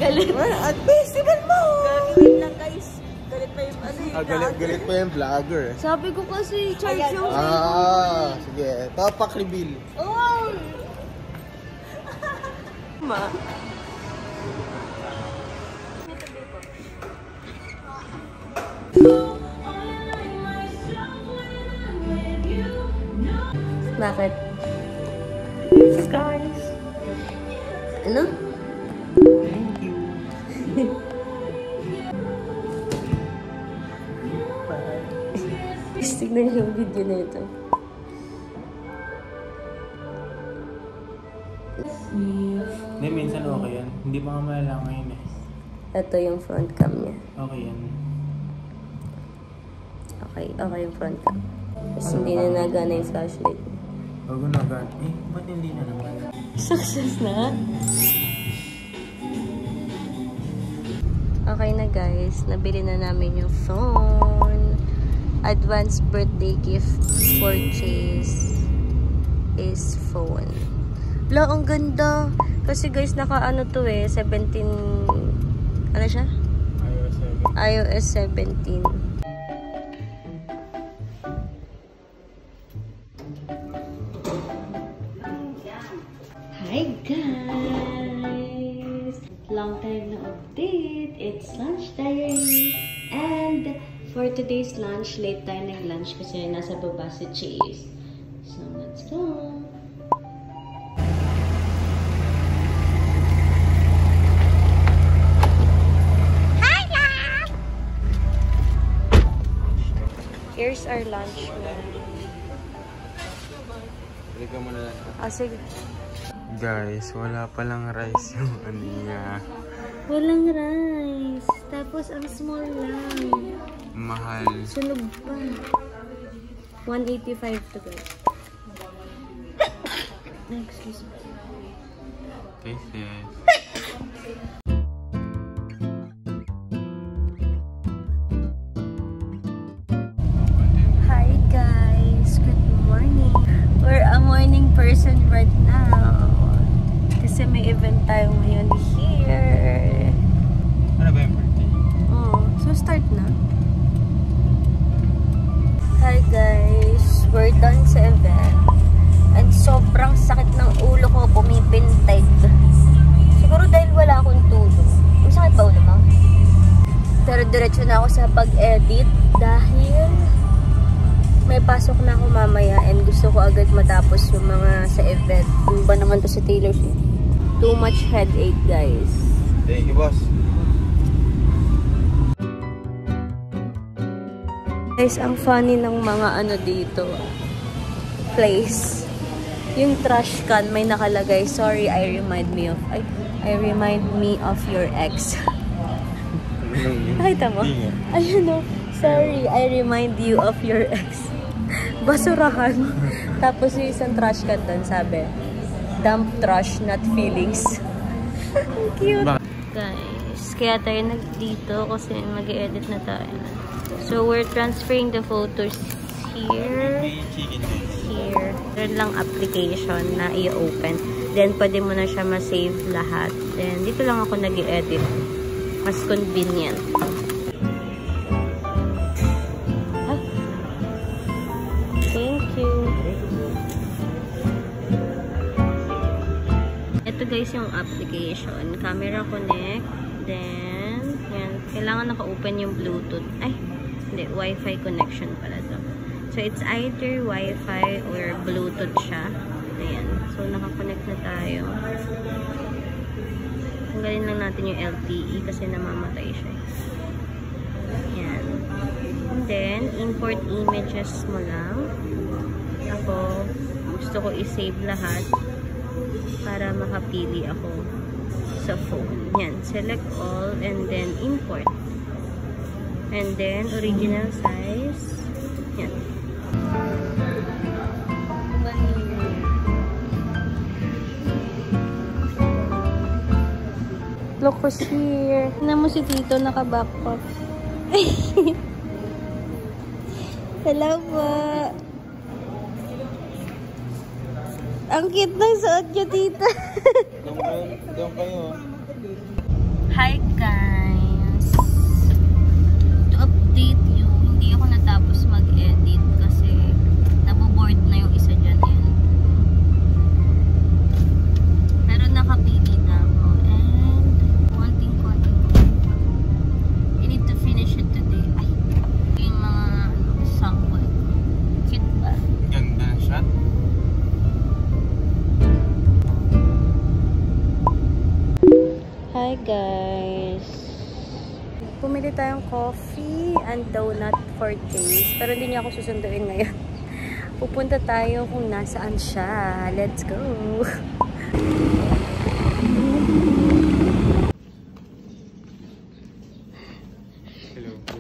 Galit. At festival mo! Gagawin lang guys. Galit pa yung ano yung galit pa yung vlogger. Sabi ko kasi charge yung sige. Tapak reveal. Oh! Ma. Bakit? Guys. Ano? Thank you. Tignan yung video na ito. Hindi, minsan okay yan. Hindi pa nga malala ngayon eh. Ito yung front cam niya. Okay yan. Okay yung front cam. Tapos hindi na nagana yung flashlight. Bago nagan. Ba't hindi na naman? Success na? Okay na guys. Nabili na namin yung phone. Advance birthday gift for Chase is phone. Wala, ang ganda. Kasi guys, naka-ano to 17... Ano siya? iOS 17. Hi guys! Long time na update. It's lunch time. And for today's lunch, late tayo nag-lunch kasi nasa baba si Chase. So, let's go! Here's our lunch. Balik ka muna lang. Sige. Guys, wala palang rice yung ano niya. Walang rice. Tapos, ang small lang. Mahal. Sunog pa. 185 to guys. Excuse me. Tastes. Person right now kasi may event tayo ngayon here. Ano ba yung birthday? So start na. Hi guys, we're done sa event and sobrang sakit ng ulo ko, pumipintig. Siguro dahil wala akong tulog. Masakit ba ulo mo? Pero diretso na ako sa pag-edit dahil may pasok na ako mamaya and gusto ko agad matapos yung mga sa event. Ano ba naman to si Taylor Swift? Too much headache, guys. Thank you, boss. Guys, ang funny ng mga ano dito. Place. Yung trash can may nakalagay, sorry, I remind me of your ex. Nakita mo? Ayun o. Sorry, I remind you of your ex. Basurahan. Tapos yung isang trash can doon, sabi, dump trash, not feelings. Cute. Guys, kaya tayo nagdito kasi mag-edit na tayo. So, we're transferring the photos here. Here. Meron lang application na i-open. Then, pwede mo na siya ma-save lahat. Then, dito lang ako nag-edit. Mas convenient. Ito guys yung application. Camera connect. Then, yan. Kailangan naka-open yung Bluetooth. Ay, hindi. Wi-Fi connection pala to. So, it's either Wi-Fi or Bluetooth siya. Ayan. So, naka-connect na tayo. Tanggalin lang natin yung LTE kasi namamatay siya. Ayan. And then, import images mo lang. Ako, gusto ko i-save lahat para makapili ako sa phone. Yan. Select all and then import. And then, original size. Yan. Look who's here. Tignan mo si Tito naka-backpack. Hello po. Ang cute ng suot niyo, Tita. Doon kayo. Hi guys! To update you, hindi ako natapos mag-edit kasi naboboard na yung isa dyan. Pero nakapili na ako and konting-konting. I need to finish it today. Ay, yung mga sample. Cute ba? Ganda na shot. Hi guys! Pumili tayong coffee and donut for taste. Pero hindi niya ako susunduin ngayon. Pupunta tayo kung nasaan siya. Let's go!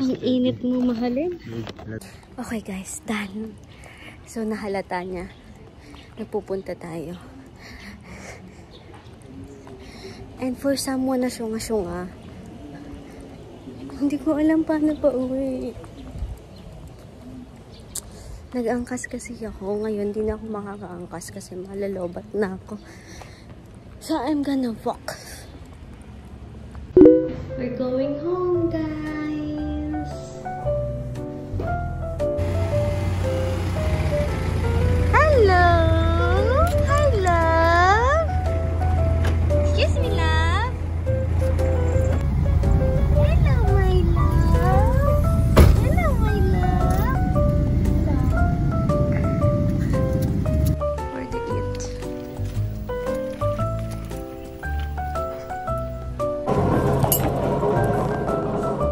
Ang init mo, mahalin. Okay guys, done. So nahalata niya. Nagpupunta tayo. And for someone na syunga-syunga, hindi ko alam paano pa uwi. Nag-angkas kasi ako. Ngayon, di na ako makakaangkas kasi malalobat na ako. So, I'm gonna walk. We're going home, guys. Hello! Hi, love! Excuse me, love. Hello, my love. Hello, my love. Where to eat?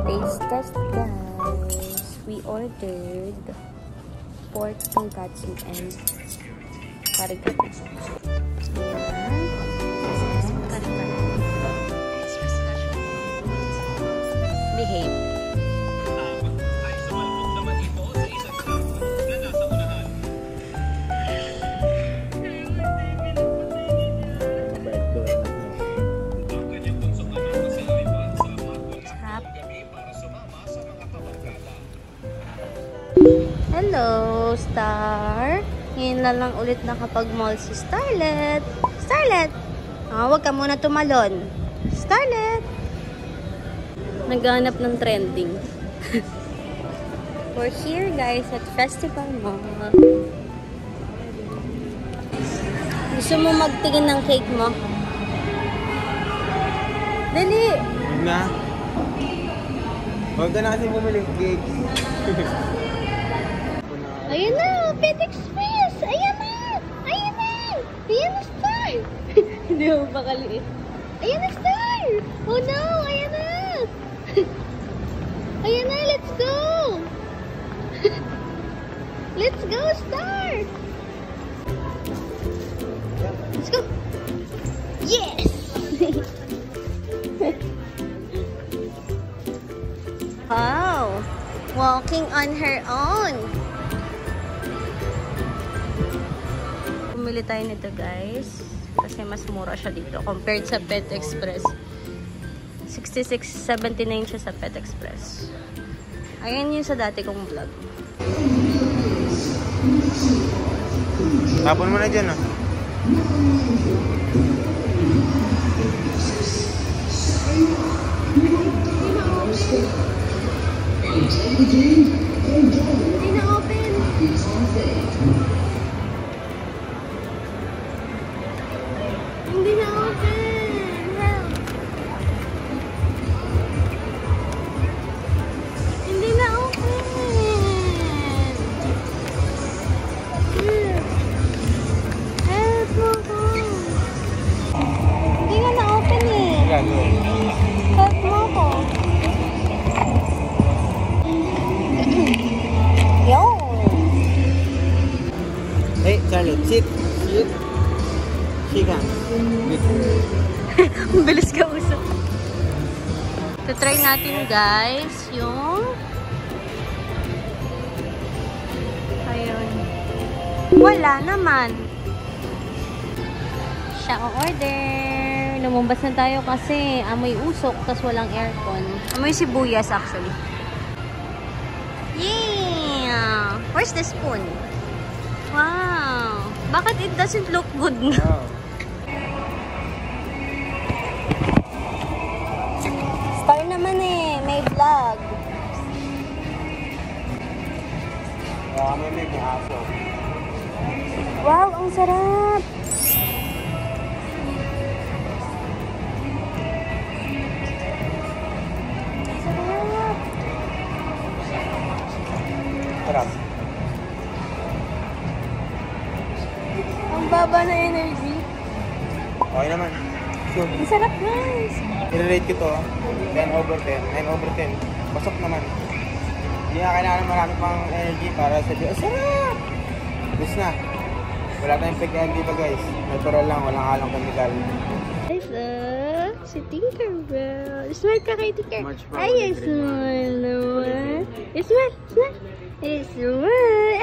Taste test, guys. We ordered pork tonkatsu and karikari. Behave. Ay sumalpok naman ito sa isang tao na nasa unahan. Ang kanyang bunsong anak na si Ivan sa mga gabi para sumama sa mga kabarkada. Hello, Star. Ngayon na lang ulit nakapag-mall si Starlet. Starlet! Huwag ka muna tumalon. Starlet! Naghanap ng trending. We're here, guys, at Festival Mall. Gusto mo magtingin ng cake mo? Dali! Huwag na. Huwag ka na kasi bumili ng cake. Ayan na! Pet Express! Ayan na! Ayan na! Ayan na, Star! Hindi mo pa kaliit. Ayan na, Star! Oh no! Ayan na! Ayan na! Let's go! Let's go, Star! Let's go! Yes! Wow! Walking on her own! Pumili tayo nito, guys. Kasi mas mura siya dito compared sa Pet Express. 66.79 siya sa Pet Express. Ayan yung sa dati kong vlog. Tapon mo na dyan, ah. Hindi na open. Hindi na open. Help. Hindi na open. Help mo ko. Hindi nga na open eh. Help mo ko. Yo. Hey, Charlie, sit. Sit. Sika. Ang bilis ka usap. Try natin, guys, yung ayun. Wala naman. Siya ang order. Lumabas na tayo kasi amoy usok tas walang aircon. Amoy sibuyas actually. Yeah! Where's the spoon? Wow! Bakit it doesn't look good na? Wow. vlog. May aso. Wow, ang sarap! Sarap! Sarap. Ang baba na energy. Okay naman. So, Ang sarap, guys! i-rate ko to. 10 over 10. 9 over 10. Pasok naman. Hindi na kailangan marami pang energy para sabihin, sarap! Gusto na. Wala tayong pagkaan dito guys. Natural lang, walang halong chemical. Hello, si Tinkerbell. Smile ka kay Tinker. Much more Ay, than smile naman. Smile, smile. Smile.